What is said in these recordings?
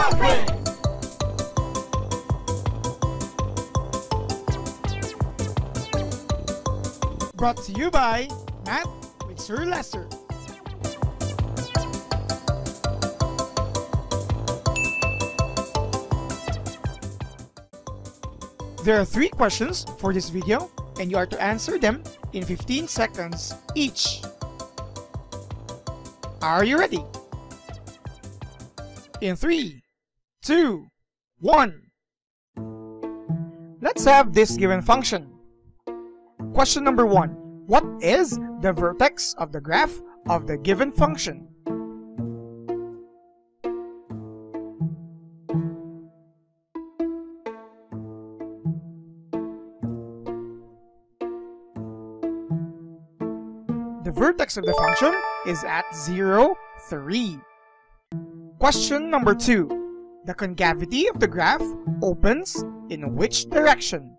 QuadQuiz! Brought to you by Math with Sir Lester. There are 3 questions for this video, and you are to answer them in 15 seconds each. Are you ready? In 3, 2, 1. Let's have this given function. Question number 1. What is the vertex of the graph of the given function? The vertex of the function is at 0, 3. Question number 2. The concavity of the graph opens in which direction?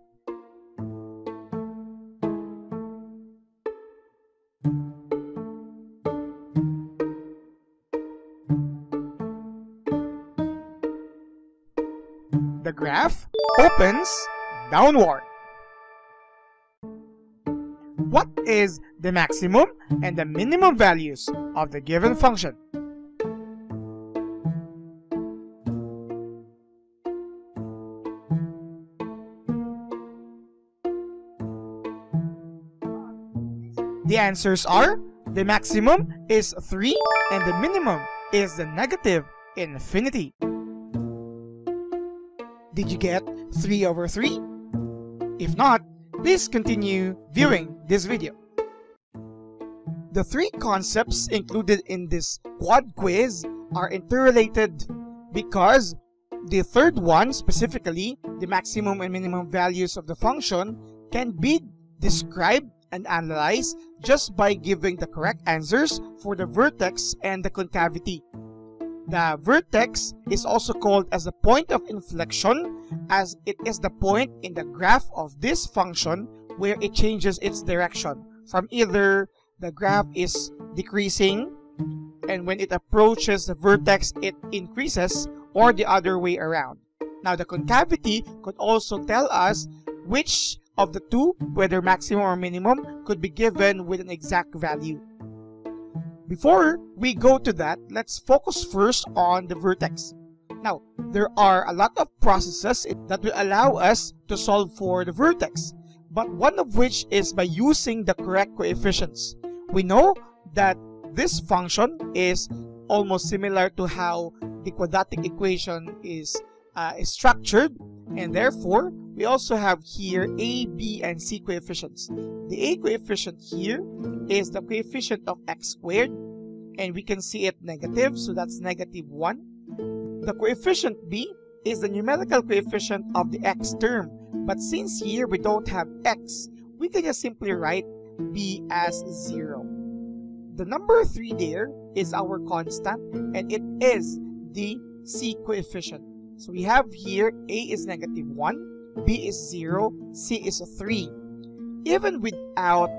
The graph opens downward. What is the maximum and the minimum values of the given function? The answers are, the maximum is 3 and the minimum is the negative infinity. Did you get 3 over 3? If not, please continue viewing this video. The 3 concepts included in this quad quiz are interrelated because the third one, specifically the maximum and minimum values of the function, can be described and analyzed just by giving the correct answers for the vertex and the concavity. The vertex is also called as the point of inflection, as it is the point in the graph of this function where it changes its direction from either the graph is decreasing and when it approaches the vertex it increases, or the other way around. Now the concavity could also tell us which of the two, whether maximum or minimum, could be given with an exact value. Before we go to that, let's focus first on the vertex. Now, there are a lot of processes that will allow us to solve for the vertex, but one of which is by using the correct coefficients. We know that this function is almost similar to how the quadratic equation is structured, and therefore we also have here A, B, and C coefficients. The A coefficient here is the coefficient of x squared, and we can see it negative, so that's -1. The coefficient B is the numerical coefficient of the x term, but since here we don't have x, we can just simply write B as 0. The number 3 there is our constant, and it is the C coefficient. So we have here A is -1, B is 0, C is 3. Even without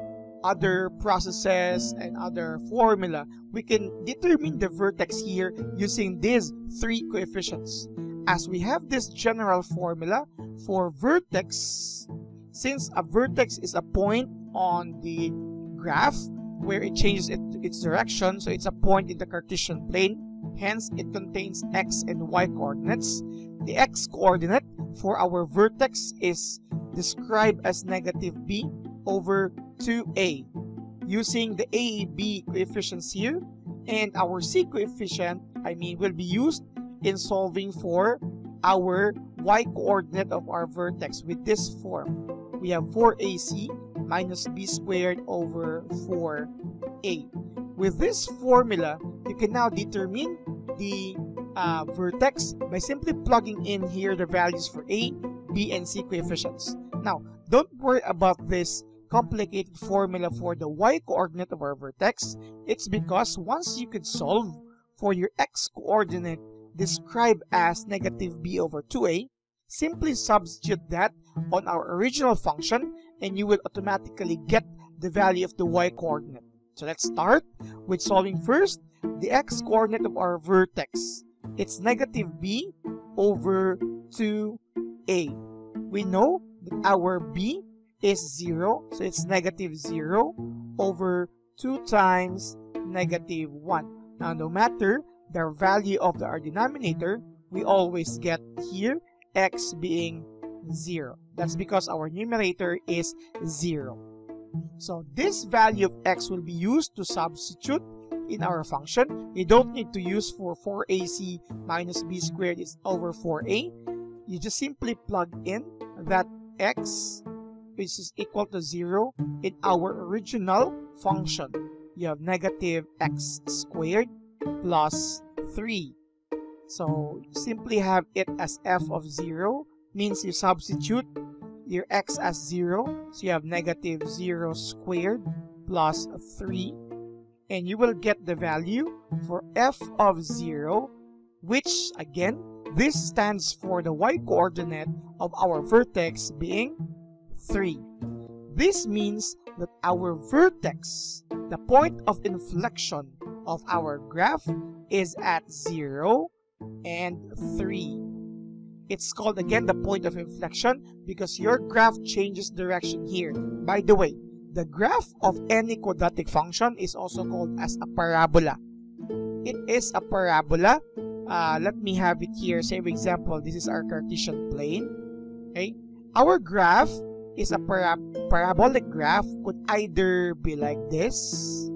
other processes and other formula, we can determine the vertex here using these 3 coefficients. As we have this general formula for vertex, since a vertex is a point on the graph where it changes its direction, so it's a point in the Cartesian plane, hence it contains x and y coordinates. The x coordinate for our vertex is described as -b over 2a, using the a, b coefficients here, and our c coefficient, will be used in solving for our y coordinate of our vertex with this form. We have 4ac minus b squared over 4a. With this formula, you can now determine the vertex by simply plugging in here the values for a, b, and c coefficients. Now, don't worry about this complicated formula for the y coordinate of our vertex. It's because once you could solve for your x coordinate described as -b over 2a, simply substitute that on our original function and you will automatically get the value of the y coordinate. So let's start with solving first the x coordinate of our vertex. It's -b over 2a. We know that our b is 0, so it's negative 0 over 2 times negative 1. Now, no matter the value of our denominator, we always get here x being 0. That's because our numerator is 0. So this value of x will be used to substitute in our function. You don't need to use for 4ac minus b squared is over 4a. You just simply plug in that x, which is equal to 0, in our original function. You have negative x squared plus 3. So you simply have it as f of 0, means you substitute your x as 0, so you have negative 0 squared plus 3, and you will get the value for f of 0, which again, this stands for the y-coordinate of our vertex being 3. This means that our vertex, the point of inflection of our graph, is at 0 and 3. It's called again the point of inflection because your graph changes direction here. By the way, the graph of any quadratic function is also called as a parabola. It is a parabola. Let me have it here. Say, for example, this is our Cartesian plane. Okay, our graph is a parabolic graph. Could either be like this,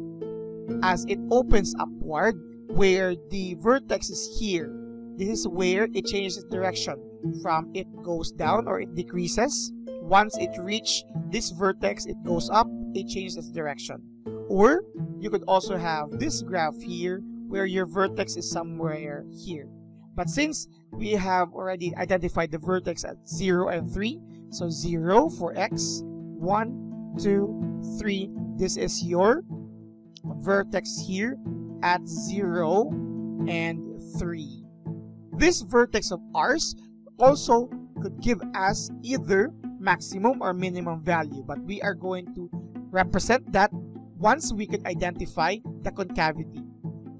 as it opens upward, where the vertex is here. This is where it changes its direction. From it goes down or it decreases. Once it reaches this vertex, it goes up, it changes its direction. Or you could also have this graph here where your vertex is somewhere here. But since we have already identified the vertex at 0 and 3, so 0 for x, 1, 2, 3, this is your vertex here at 0 and 3. This vertex of ours also could give us either maximum or minimum value, but we are going to represent that once we could identify the concavity.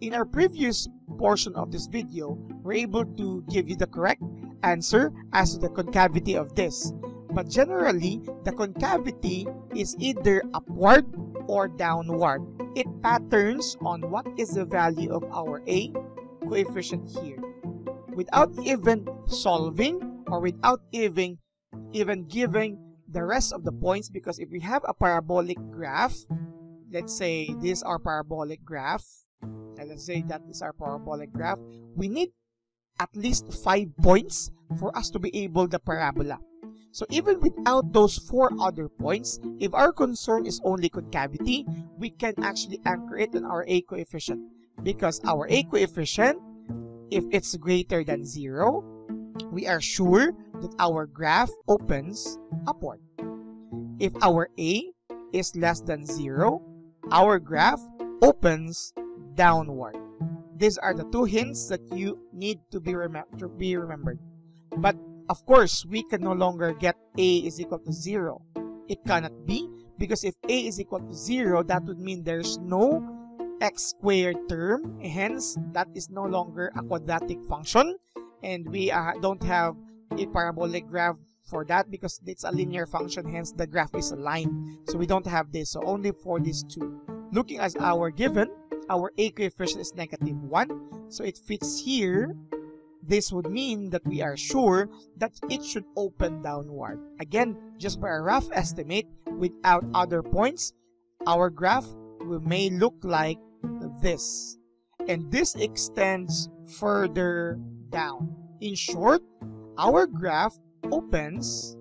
In our previous portion of this video, we're able to give you the correct answer as to the concavity of this. But generally, the concavity is either upward or downward. It patterns on what is the value of our A coefficient here. Without even solving or without even giving the rest of the points, because if we have a parabolic graph, let's say this is our parabolic graph, and let's say that is our parabolic graph, we need at least 5 points for us to be able the parabola. So even without those 4 other points, if our concern is only concavity, we can actually anchor it on our A coefficient, because our A coefficient, if it's greater than 0, we are sure that our graph opens upward. If our A is less than 0, our graph opens downward. These are the 2 hints that you need to be remembered. But of course, we can no longer get A is equal to 0. It cannot be, because if A is equal to 0, that would mean there's no x squared term, hence that is no longer a quadratic function, and we don't have a parabolic graph for that because it's a linear function, hence the graph is a line. So we don't have this, so only for these 2. Looking at our given, our A coefficient is -1, so it fits here. This would mean that we are sure that it should open downward. Again, just by a rough estimate, without other points, our graph may look like this. And this extends further down. In short, our graph opens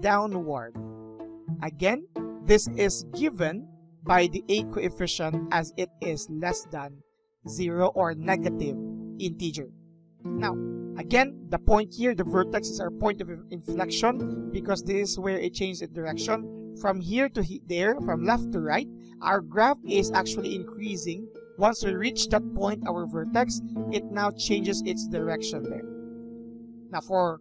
downward. Again, this is given by the A coefficient as it is less than 0 or negative integer. Now, again, the point here, the vertex is our point of inflection because this is where it changes its direction. From here to there, from left to right, our graph is actually increasing. Once we reach that point, our vertex, it now changes its direction there. Now, for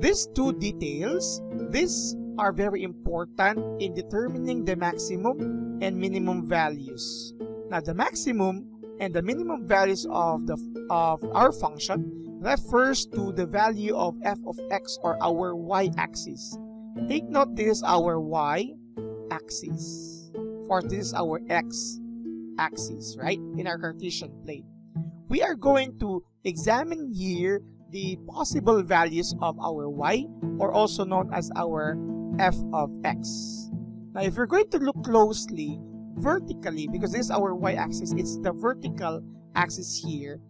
these 2 details, these are very important in determining the maximum and minimum values. Now, the maximum and the minimum values of our function refers to the value of f of x or our y-axis. Take note, this is our y-axis. Of course, this is our x-axis, right? In our Cartesian plane. We are going to examine here the possible values of our y, or also known as our f of x. Now, if you're going to look closely, vertically, because this is our y-axis, it's the vertical axis here,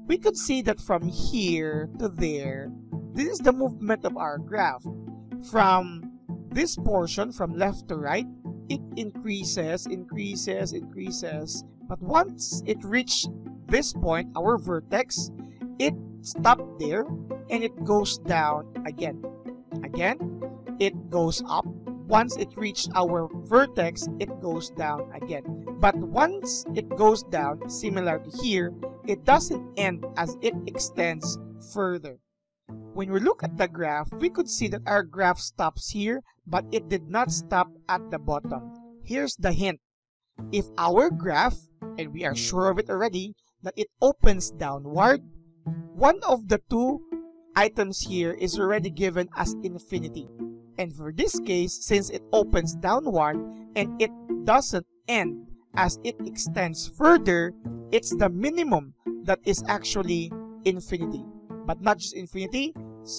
we could see that from here to there, this is the movement of our graph. From this portion, from left to right, it increases, but once it reaches this point, our vertex, it stopped there, and it goes down again. It goes up. Once it reached our vertex, it goes down again. But once it goes down, similar to here, it doesn't end as it extends further. When we look at the graph, we could see that our graph stops here, but it did not stop at the bottom. Here's the hint. If our graph, and we are sure of it already, that it opens downward, one of the two items here is already given as infinity. And for this case, since it opens downward and it doesn't end as it extends further, it's the minimum that is actually infinity. But not just infinity,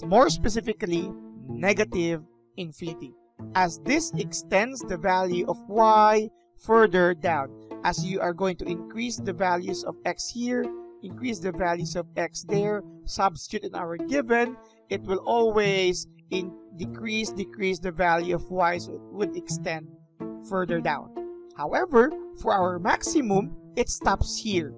more specifically, negative infinity. As this extends the value of y further down, as you are going to increase the values of x here, increase the values of x there, substitute in our given, it will always decrease the value of y, so it would extend further down. However, for our maximum, it stops here.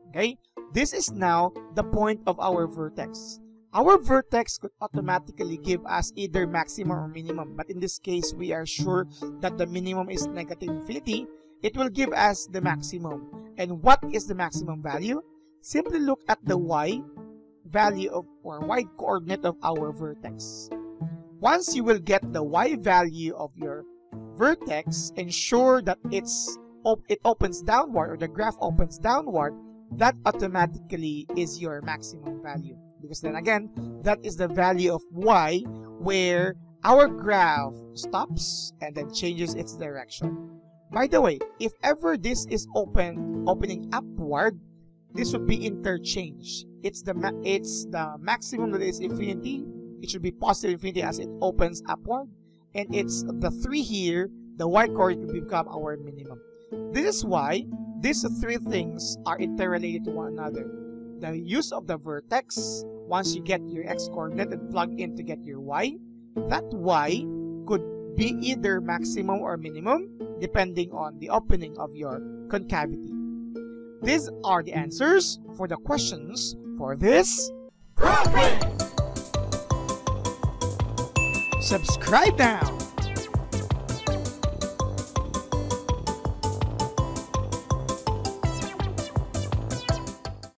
Okay, this is now the point of our vertex. Our vertex could automatically give us either maximum or minimum, but in this case, we are sure that the minimum is negative infinity. It will give us the maximum. And what is the maximum value? Simply look at the y value of, or y coordinate of our vertex. Once you will get the y value of your vertex, ensure that it opens downward, or the graph opens downward, that automatically is your maximum value. Because then again, that is the value of y where our graph stops and then changes its direction. By the way, if ever this is opening upward, this would be interchange. It's the maximum that is infinity. It should be positive infinity as it opens upward. And it's the 3 here, the y coordinate will become our minimum. This is why these three things are interrelated to one another. The use of the vertex, once you get your x coordinate and plug in to get your y, that y could be either maximum or minimum depending on the opening of your concavity. These are the answers for the questions for this QuadQuiz. Subscribe now!